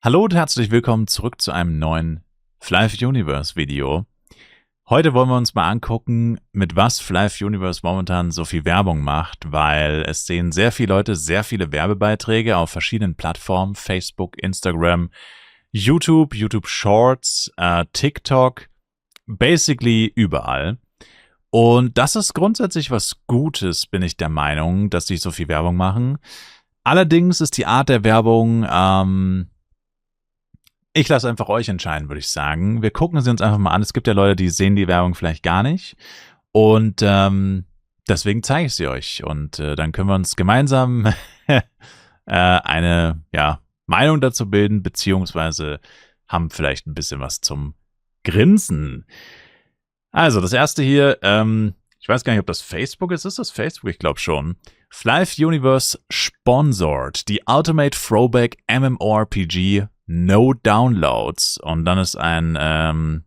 Hallo und herzlich willkommen zurück zu einem neuen Flive Universe Video. Heute wollen wir uns mal angucken, mit was Flive Universe momentan so viel Werbung macht, weil es sehen sehr viele Leute sehr viele Werbebeiträge auf verschiedenen Plattformen, Facebook, Instagram, YouTube, YouTube Shorts, TikTok, basically überall. Und das ist grundsätzlich was Gutes, bin ich der Meinung, dass die so viel Werbung machen. Allerdings ist die Art der Werbung, ich lasse einfach euch entscheiden, würde ich sagen. Wir gucken sie uns einfach mal an. Es gibt ja Leute, die sehen die Werbung vielleicht gar nicht. Und deswegen zeige ich sie euch. Und dann können wir uns gemeinsam eine Meinung dazu bilden, beziehungsweise haben vielleicht ein bisschen was zum Grinsen. Also, das erste hier, ich weiß gar nicht, ob das Facebook ist. Ist das Facebook? Ich glaube schon. Flive Universe sponsored die Ultimate Throwback MMORPG No Downloads. Und dann ist ein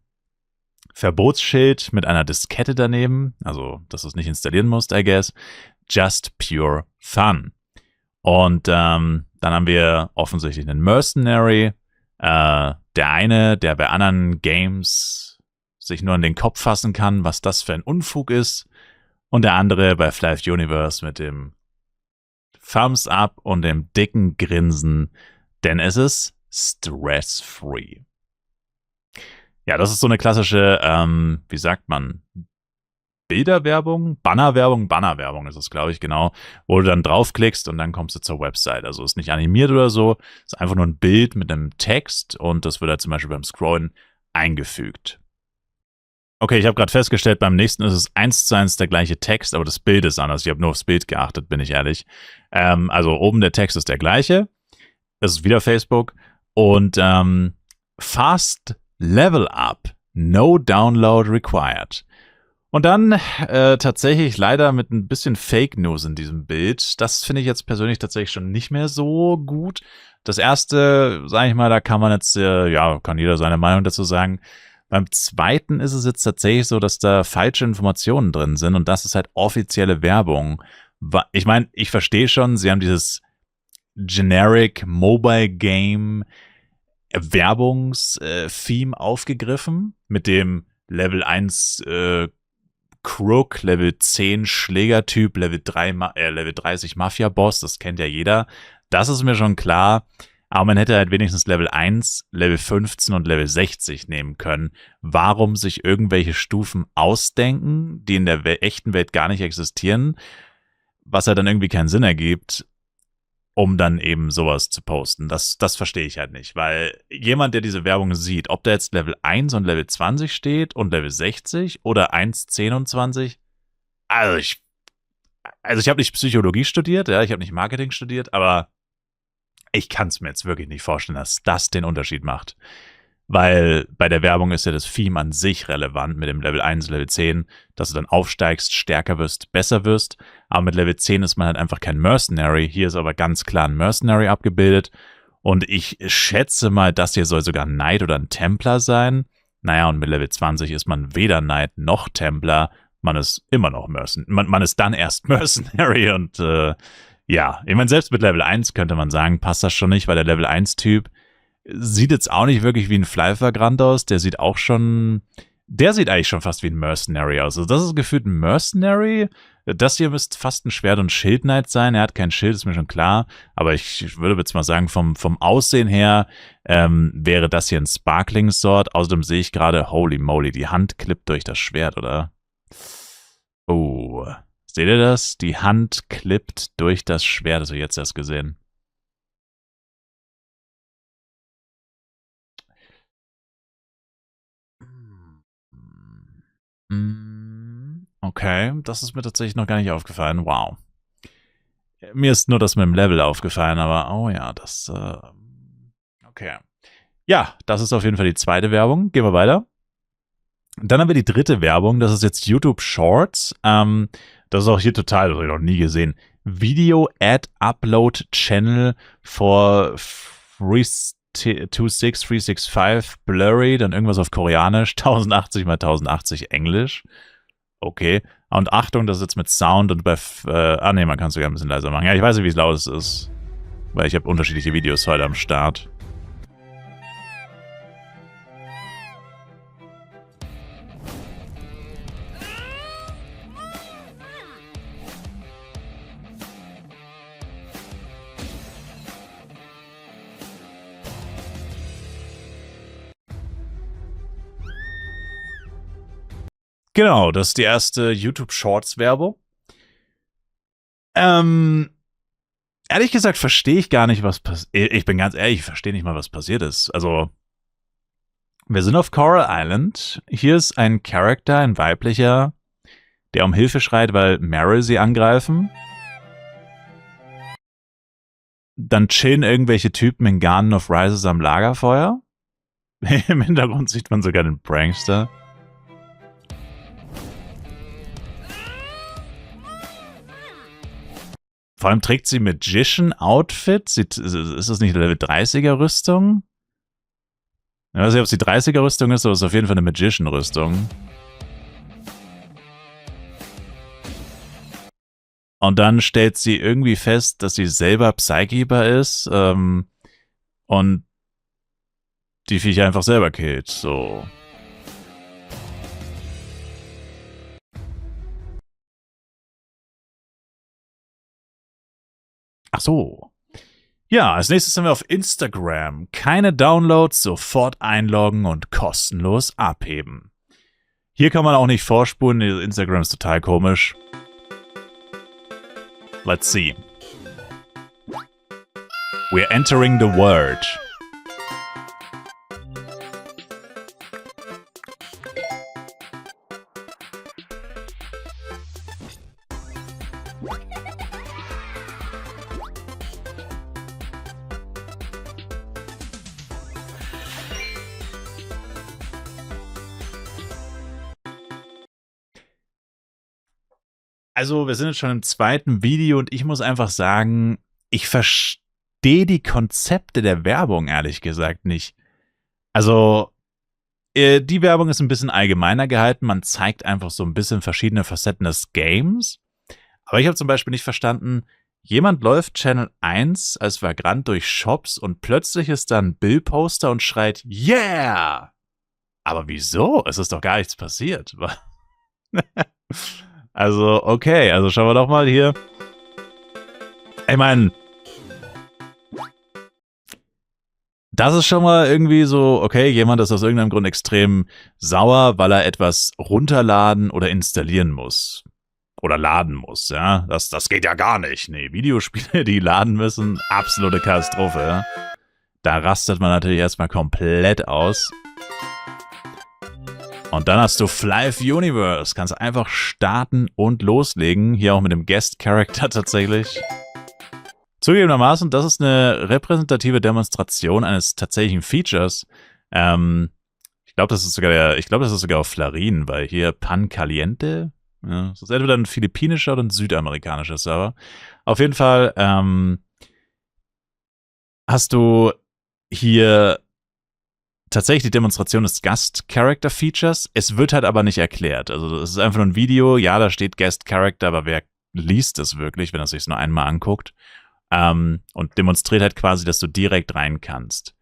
Verbotsschild mit einer Diskette daneben. Also, dass du es nicht installieren musst, I guess. Just pure fun. Und dann haben wir offensichtlich einen Mercenary. Der eine, der bei anderen Games sich nur an den Kopf fassen kann, was das für ein Unfug ist. Und der andere bei Flive Universe mit dem Thumbs Up und dem dicken Grinsen, denn es ist stress-free. Ja, das ist so eine klassische, wie sagt man, Bilderwerbung? Bannerwerbung ist es, glaube ich, genau, wo du dann draufklickst und dann kommst du zur Website. Also ist nicht animiert oder so, ist einfach nur ein Bild mit einem Text und das wird halt zum Beispiel beim Scrollen eingefügt. Okay, ich habe gerade festgestellt, beim nächsten ist es 1:1 der gleiche Text, aber das Bild ist anders. Ich habe nur aufs Bild geachtet, bin ich ehrlich. Also oben der Text ist der gleiche. Es ist wieder Facebook. Und Fast Level Up. No Download required. Und dann tatsächlich leider mit ein bisschen Fake News in diesem Bild. Das finde ich jetzt persönlich tatsächlich schon nicht mehr so gut. Das erste, sage ich mal, da kann man jetzt, kann jeder seine Meinung dazu sagen. Beim zweiten ist es jetzt tatsächlich so, dass da falsche Informationen drin sind und das ist halt offizielle Werbung. Ich meine, ich verstehe schon, sie haben dieses Generic Mobile Game Werbungstheme aufgegriffen mit dem Level 1 Crook, Level 10 Schlägertyp, Level 30 Mafia-Boss, das kennt ja jeder. Das ist mir schon klar. Aber man hätte halt wenigstens Level 1, Level 15 und Level 60 nehmen können. Warum sich irgendwelche Stufen ausdenken, die in der echten Welt gar nicht existieren, was halt dann irgendwie keinen Sinn ergibt, um dann eben sowas zu posten. Das verstehe ich halt nicht, weil jemand, der diese Werbung sieht, ob da jetzt Level 1 und Level 20 steht und Level 60 oder 1, 10 und 20, also ich habe nicht Psychologie studiert, ja, ich habe nicht Marketing studiert, aber ich kann es mir jetzt wirklich nicht vorstellen, dass das den Unterschied macht. Weil bei der Werbung ist ja das Theme an sich relevant mit dem Level 1, Level 10, dass du dann aufsteigst, stärker wirst, besser wirst. Aber mit Level 10 ist man halt einfach kein Mercenary. Hier ist aber ganz klar ein Mercenary abgebildet. Und ich schätze mal, das hier soll sogar ein Knight oder ein Templar sein. Naja, und mit Level 20 ist man weder Knight noch Templar. Man ist immer noch Mercenary. Man ist dann erst Mercenary und ja, ich meine, selbst mit Level 1 könnte man sagen, passt das schon nicht, weil der Level 1-Typ sieht jetzt auch nicht wirklich wie ein Fly-Vagrant aus. Der sieht eigentlich schon fast wie ein Mercenary aus. Also das ist gefühlt ein Mercenary. Das hier müsste fast ein Schwert- und Schild-Knight sein. Er hat kein Schild, ist mir schon klar. Aber ich würde jetzt mal sagen, vom Aussehen her wäre das hier ein Sparkling-Sword. Außerdem sehe ich gerade, holy moly, die Hand klippt durch das Schwert, oder? Oh, seht ihr das? Die Hand klippt durch das Schwert. Das habe ich jetzt erst gesehen. Okay, das ist mir tatsächlich noch gar nicht aufgefallen. Wow. Mir ist nur das mit dem Level aufgefallen, aber oh ja, okay. Ja, das ist auf jeden Fall die zweite Werbung. Gehen wir weiter. Dann haben wir die dritte Werbung. Das ist jetzt YouTube Shorts. Das ist auch hier total, das habe ich noch nie gesehen. Video Ad Upload Channel for 26365 Blurry, dann irgendwas auf Koreanisch, 1080 x 1080 Englisch. Okay. Und Achtung, das ist jetzt mit Sound und bei... ne, man kann es sogar ein bisschen leiser machen. Ja, ich weiß nicht, wie es laut es ist. Weil ich habe unterschiedliche Videos heute am Start. Genau, das ist die erste YouTube-Shorts-Werbung. Ehrlich gesagt verstehe ich gar nicht, was passiert. Ich bin ganz ehrlich, ich verstehe nicht mal, was passiert ist. Also, wir sind auf Coral Island. Hier ist ein Charakter, ein weiblicher, der um Hilfe schreit, weil Meryl sie angreifen. Dann chillen irgendwelche Typen in Garden of Rises am Lagerfeuer. Im Hintergrund sieht man sogar den Prankster. Vor allem trägt sie Magician-Outfit. Ist das nicht eine Level 30er Rüstung? Ich weiß nicht, ob es die 30er Rüstung ist, aber es ist auf jeden Fall eine Magician-Rüstung. Und dann stellt sie irgendwie fest, dass sie selber Psykeeper ist und die Viecher einfach selber killt. So. Ach so. Ja, als nächstes sind wir auf Instagram. Keine Downloads, sofort einloggen und kostenlos abheben. Hier kann man auch nicht vorspulen, Instagram ist total komisch. Let's see. We're entering the world. Also, wir sind jetzt schon im zweiten Video und ich muss einfach sagen, ich verstehe die Konzepte der Werbung ehrlich gesagt nicht. Also, die Werbung ist ein bisschen allgemeiner gehalten. Man zeigt einfach so ein bisschen verschiedene Facetten des Games. Aber ich habe zum Beispiel nicht verstanden, jemand läuft Channel 1 als Vagrant durch Shops und plötzlich ist da ein Bill-Poster und schreit, yeah! Aber wieso? Es ist doch gar nichts passiert. Also, okay, also schauen wir doch mal hier. Ich meine, das ist schon mal irgendwie so, okay, jemand ist aus irgendeinem Grund extrem sauer, weil er etwas runterladen oder installieren muss. Oder laden muss, ja. Das geht ja gar nicht. Nee, Videospiele, die laden müssen, absolute Katastrophe, ja. Da rastet man natürlich erstmal komplett aus. Und dann hast du Flive Universe. Kannst einfach starten und loslegen. Hier auch mit dem Guest Character tatsächlich. Zugegebenermaßen, das ist eine repräsentative Demonstration eines tatsächlichen Features. Ich glaube, das ist sogar auf Flarin, weil hier Pan Caliente. Ja, das ist entweder ein philippinischer oder ein südamerikanischer Server. Auf jeden Fall hast du hier tatsächlich die Demonstration des Gast-Character-Features. Es wird halt aber nicht erklärt. Also es ist einfach nur ein Video. Ja, da steht Guest-Character, aber wer liest das wirklich, wenn er sich nur einmal anguckt? Und demonstriert halt quasi, dass du direkt rein kannst.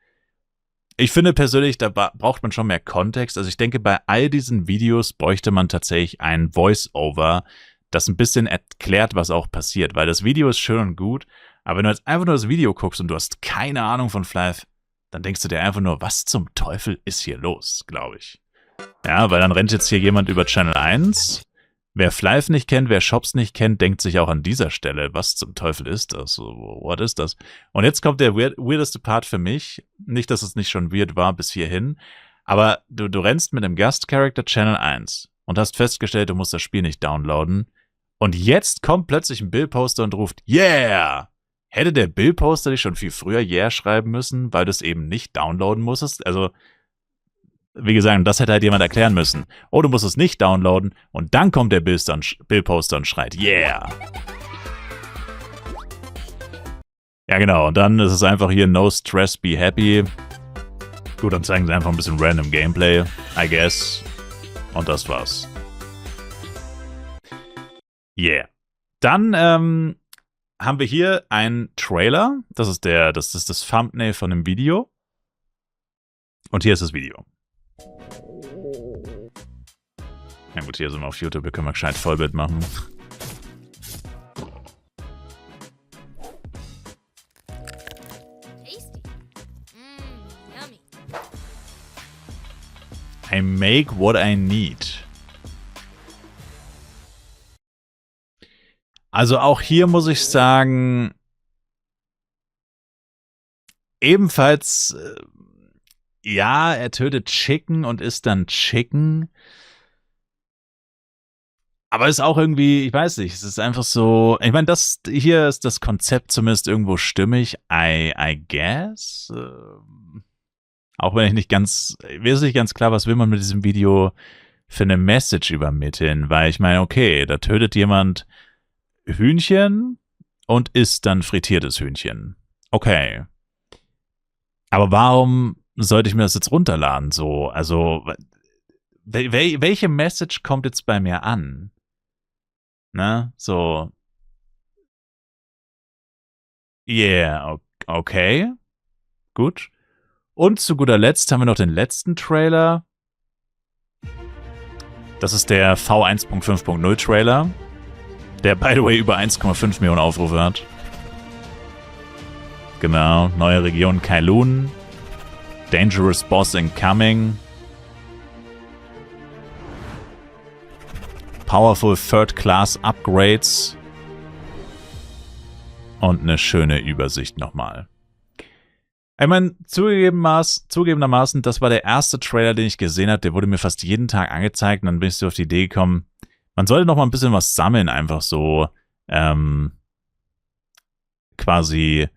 Ich finde persönlich, da braucht man schon mehr Kontext. Also ich denke, bei all diesen Videos bräuchte man tatsächlich ein Voice-Over, das ein bisschen erklärt, was auch passiert. Weil das Video ist schön und gut, aber wenn du jetzt einfach nur das Video guckst und du hast keine Ahnung von Flive, dann denkst du dir einfach nur, was zum Teufel ist hier los, glaube ich. Ja, weil dann rennt jetzt hier jemand über Channel 1. Wer Flive nicht kennt, wer Shops nicht kennt, denkt sich auch an dieser Stelle, was zum Teufel ist das? What ist das? Und jetzt kommt der weirdeste Part für mich. Nicht, dass es nicht schon weird war bis hierhin, aber du rennst mit dem Gast-Character Channel 1 und hast festgestellt, du musst das Spiel nicht downloaden. Und jetzt kommt plötzlich ein Bill-Poster und ruft, yeah! Hätte der Bill-Poster dich schon viel früher yeah schreiben müssen, weil du es eben nicht downloaden musstest? Also, wie gesagt, das hätte halt jemand erklären müssen. Oh, du musst es nicht downloaden und dann kommt der Bill-Poster und schreit yeah. Ja, genau. Und dann ist es einfach hier no stress, be happy. Gut, dann zeigen sie einfach ein bisschen random Gameplay, I guess. Und das war's. Yeah. Dann, haben wir hier einen Trailer. Das ist das Thumbnail von dem Video. Und hier ist das Video. Na gut, hier sind wir auf YouTube, wir können mal gescheit Vollbild machen. I make what I need. Also auch hier muss ich sagen, ebenfalls, ja, er tötet Chicken und isst dann Chicken. Aber ist auch irgendwie, ich weiß nicht, es ist einfach so, ich meine, das hier ist das Konzept zumindest irgendwo stimmig, I guess. Auch wenn ich nicht ganz, mir ist nicht ganz klar, was will man mit diesem Video für eine Message übermitteln, weil ich meine, okay, da tötet jemand Hühnchen und isst dann frittiertes Hühnchen. Okay. Aber warum sollte ich mir das jetzt runterladen? So, also, welche Message kommt jetzt bei mir an? Ne? So, yeah, okay, gut. Und zu guter Letzt haben wir noch den letzten Trailer. Das ist der V1.5.0 Trailer, der, by the way, über 1,5 Millionen Aufrufe hat. Genau, neue Region Kowloon. Dangerous Boss Incoming. Powerful Third Class Upgrades. Und eine schöne Übersicht nochmal. Ich meine, zugegebenermaßen, das war der erste Trailer, den ich gesehen habe. Der wurde mir fast jeden Tag angezeigt. Und dann bin ich so auf die Idee gekommen, man sollte noch mal ein bisschen was sammeln, einfach so quasi,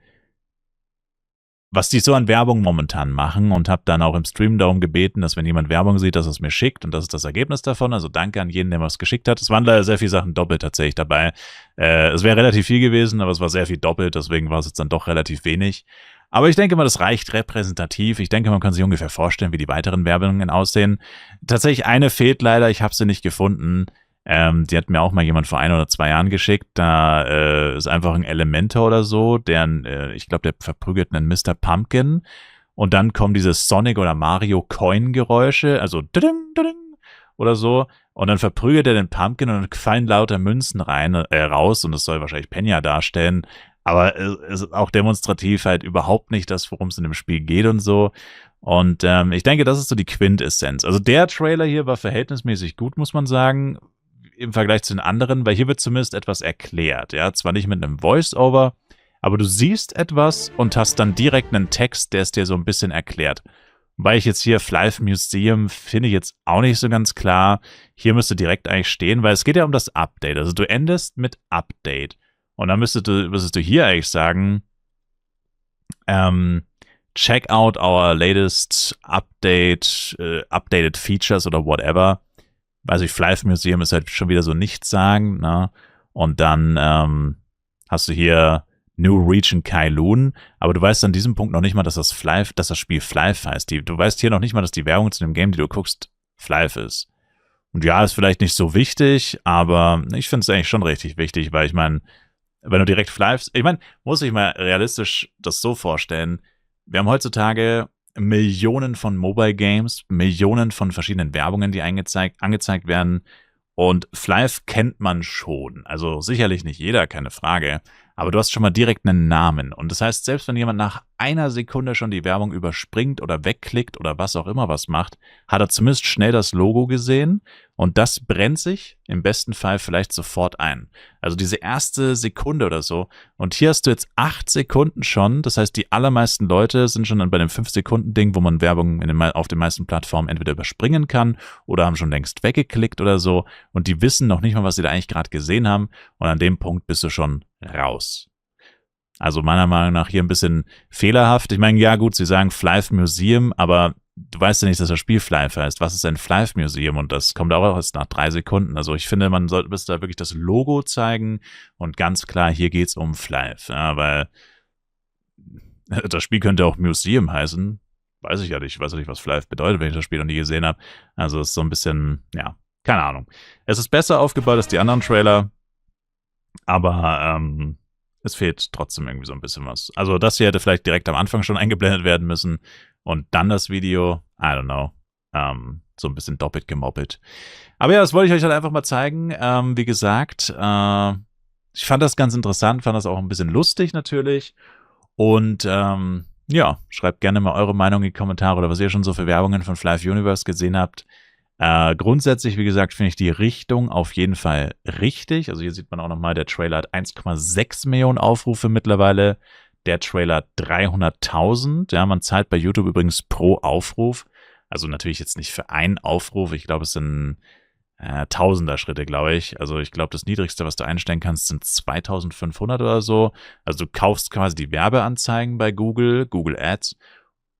was die so an Werbung momentan machen, und habe dann auch im Stream darum gebeten, dass wenn jemand Werbung sieht, dass es mir schickt, und das ist das Ergebnis davon. Also danke an jeden, der mir was geschickt hat. Es waren leider sehr viele Sachen doppelt tatsächlich dabei. Es wäre relativ viel gewesen, aber es war sehr viel doppelt, deswegen war es jetzt dann doch relativ wenig. Aber ich denke mal, das reicht repräsentativ. Ich denke, man kann sich ungefähr vorstellen, wie die weiteren Werbungen aussehen. Tatsächlich eine fehlt leider, ich habe sie nicht gefunden. Die hat mir auch mal jemand vor 1 oder 2 Jahren geschickt. Da ist einfach ein Elementor oder so, ich glaube, der verprügelt einen Mr. Pumpkin. Und dann kommen diese Sonic- oder Mario-Coin-Geräusche, also oder so. Und dann verprügelt er den Pumpkin und dann fallen lauter Münzen raus. Und das soll wahrscheinlich Penya darstellen. Aber es ist auch demonstrativ halt überhaupt nicht das, worum es in dem Spiel geht und so. Und ich denke, das ist so die Quintessenz. Also der Trailer hier war verhältnismäßig gut, muss man sagen, im Vergleich zu den anderen, weil hier wird zumindest etwas erklärt. Ja, zwar nicht mit einem Voice-Over, aber du siehst etwas und hast dann direkt einen Text, der es dir so ein bisschen erklärt. Weil ich jetzt hier Flive Museum finde ich jetzt auch nicht so ganz klar. Hier müsste direkt eigentlich stehen, weil es geht ja um das Update. Also du endest mit Update. Und dann müsstest du hier eigentlich sagen, check out our latest updated features oder whatever. Also Flive Museum ist halt schon wieder so nichts sagen, ne? Und dann hast du hier New Region Kowloon, aber du weißt an diesem Punkt noch nicht mal, dass das Spiel Flive heißt. Du weißt hier noch nicht mal, dass die Werbung zu dem Game, die du guckst, Flive ist. Und ja, ist vielleicht nicht so wichtig, aber ich finde es eigentlich schon richtig wichtig, weil ich meine, wenn du direkt Flive, ich meine, muss ich mal realistisch das so vorstellen, wir haben heutzutage Millionen von Mobile Games, Millionen von verschiedenen Werbungen, die angezeigt werden. Und Flive kennt man schon. Also sicherlich nicht jeder, keine Frage. Aber du hast schon mal direkt einen Namen. Und das heißt, selbst wenn jemand nach 1 Sekunde schon die Werbung überspringt oder wegklickt oder was auch immer was macht, hat er zumindest schnell das Logo gesehen. Und das brennt sich im besten Fall vielleicht sofort ein. Also diese erste Sekunde oder so. Und hier hast du jetzt 8 Sekunden schon. Das heißt, die allermeisten Leute sind schon bei dem 5-Sekunden-Ding, wo man Werbung auf den meisten Plattformen entweder überspringen kann oder haben schon längst weggeklickt oder so. Und die wissen noch nicht mal, was sie da eigentlich gerade gesehen haben. Und an dem Punkt bist du schon raus. Also meiner Meinung nach hier ein bisschen fehlerhaft. Ich meine, ja gut, sie sagen Flive Museum, aber du weißt ja nicht, dass das Spiel Flive heißt. Was ist ein Flive Museum? Und das kommt auch erst nach 3 Sekunden. Also ich finde, man sollte bis da wirklich das Logo zeigen und ganz klar, hier geht's um Flive. Ja, weil das Spiel könnte auch Museum heißen. Weiß ich ja nicht. Ich weiß ja nicht, was Flive bedeutet, wenn ich das Spiel noch nie gesehen habe. Also es ist so ein bisschen, ja, keine Ahnung. Es ist besser aufgebaut als die anderen Trailer, aber es fehlt trotzdem irgendwie so ein bisschen was. Also das hier hätte vielleicht direkt am Anfang schon eingeblendet werden müssen und dann das Video, I don't know, so ein bisschen doppelt gemoppelt. Aber ja, das wollte ich euch halt einfach mal zeigen. Wie gesagt, ich fand das ganz interessant, fand das auch ein bisschen lustig natürlich. Und ja, schreibt gerne mal eure Meinung in die Kommentare oder was ihr schon so für Werbungen von Flive Universe gesehen habt. Grundsätzlich, wie gesagt, finde ich die Richtung auf jeden Fall richtig. Also hier sieht man auch nochmal, der Trailer hat 1,6 Millionen Aufrufe mittlerweile. Der Trailer 300.000. Ja, man zahlt bei YouTube übrigens pro Aufruf. Also natürlich jetzt nicht für einen Aufruf. Ich glaube, es sind Tausender-Schritte, glaube ich. Also ich glaube, das Niedrigste, was du einstellen kannst, sind 2500 oder so. Also du kaufst quasi die Werbeanzeigen bei Google, Google Ads.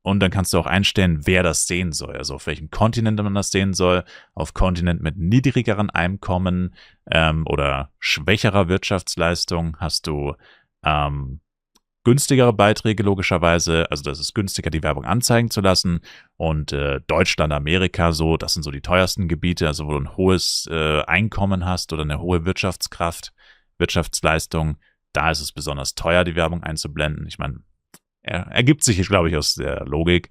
Und dann kannst du auch einstellen, wer das sehen soll. Also auf welchem Kontinent man das sehen soll. Auf Kontinent mit niedrigeren Einkommen oder schwächerer Wirtschaftsleistung hast du günstigere Beiträge logischerweise. Also das ist günstiger, die Werbung anzeigen zu lassen. Und Deutschland, Amerika, so, das sind so die teuersten Gebiete, also wo du ein hohes Einkommen hast oder eine hohe Wirtschaftskraft, Wirtschaftsleistung. Da ist es besonders teuer, die Werbung einzublenden. Ich meine, ergibt sich, glaube ich, aus der Logik.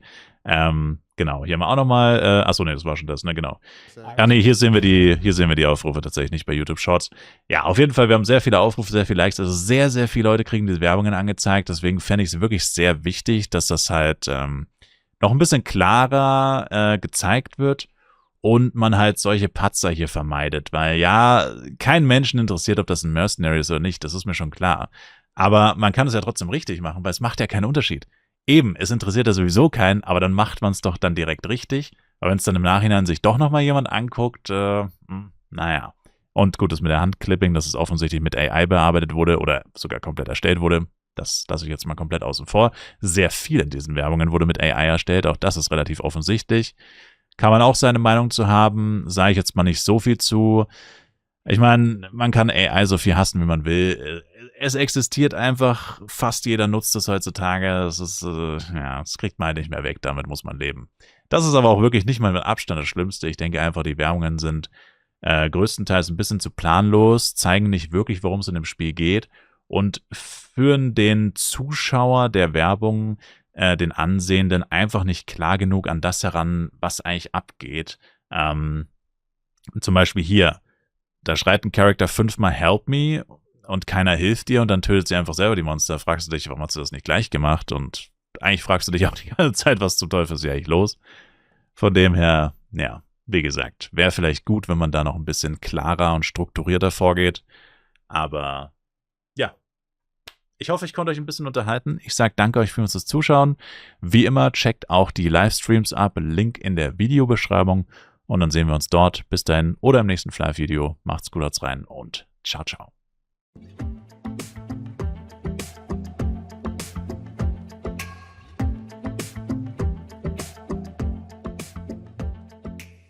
Genau, hier haben wir auch nochmal, achso, nee, das war schon das, ne, genau. Ja, nee, hier sehen wir die Aufrufe tatsächlich nicht bei YouTube Shorts. Ja, auf jeden Fall, wir haben sehr viele Aufrufe, sehr viele Likes, also sehr, sehr viele Leute kriegen diese Werbungen angezeigt, deswegen fände ich es wirklich sehr wichtig, dass das halt noch ein bisschen klarer gezeigt wird und man halt solche Patzer hier vermeidet, weil ja, kein Menschen interessiert, ob das ein Mercenary ist oder nicht, das ist mir schon klar. Aber man kann es ja trotzdem richtig machen, weil es macht ja keinen Unterschied. Eben, es interessiert ja sowieso keinen, aber dann macht man es doch dann direkt richtig. Aber wenn es dann im Nachhinein sich doch nochmal jemand anguckt, naja. Und gut, das mit der Handclipping, dass es offensichtlich mit AI bearbeitet wurde oder sogar komplett erstellt wurde, das lasse ich jetzt mal komplett außen vor. Sehr viel in diesen Werbungen wurde mit AI erstellt, auch das ist relativ offensichtlich. Kann man auch seine Meinung zu haben, sage ich jetzt mal nicht so viel zu. Ich meine, man kann AI so viel hassen, wie man will. Es existiert einfach, fast jeder nutzt es heutzutage. Das ist, ja, das kriegt man halt nicht mehr weg, damit muss man leben. Das ist aber auch wirklich nicht mal mit Abstand das Schlimmste. Ich denke einfach, die Werbungen sind größtenteils ein bisschen zu planlos, zeigen nicht wirklich, worum es in dem Spiel geht und führen den Zuschauer der Werbung, den Ansehenden, einfach nicht klar genug an das heran, was eigentlich abgeht. Zum Beispiel hier. Da schreit ein Charakter 5-mal Help me und keiner hilft dir und dann tötet sie einfach selber die Monster. Fragst du dich, warum hast du das nicht gleich gemacht? Und eigentlich fragst du dich auch die ganze Zeit, was zum Teufel ist hier eigentlich los? Von dem her, ja, wie gesagt, wäre vielleicht gut, wenn man da noch ein bisschen klarer und strukturierter vorgeht. Aber ja, ich hoffe, ich konnte euch ein bisschen unterhalten. Ich sage danke euch für das Zuschauen. Wie immer, checkt auch die Livestreams ab. Link in der Videobeschreibung. Und dann sehen wir uns dort. Bis dahin oder im nächsten Fly-Video. Macht's gut, haut's rein und ciao, ciao.